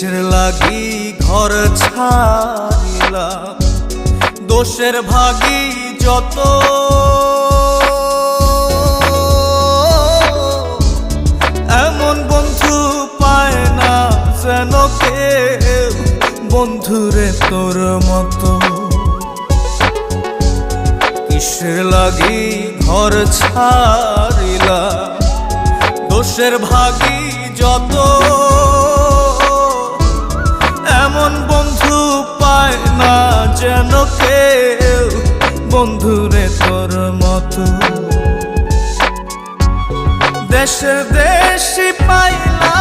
কিসের লাগি ঘর ছাড়িলাম, দোষের ভাগী যত, এমন বন্ধু পায় না যেন কেউ, বন্ধুরে তোর মতো। কিসের লাগি ঘর ছাড়িলাম, দোষের ভাগী যত, এমন বন্ধু পায় না যেন কেউ, বন্ধুরে তোর মতো। দেশে দেশি পাইলাম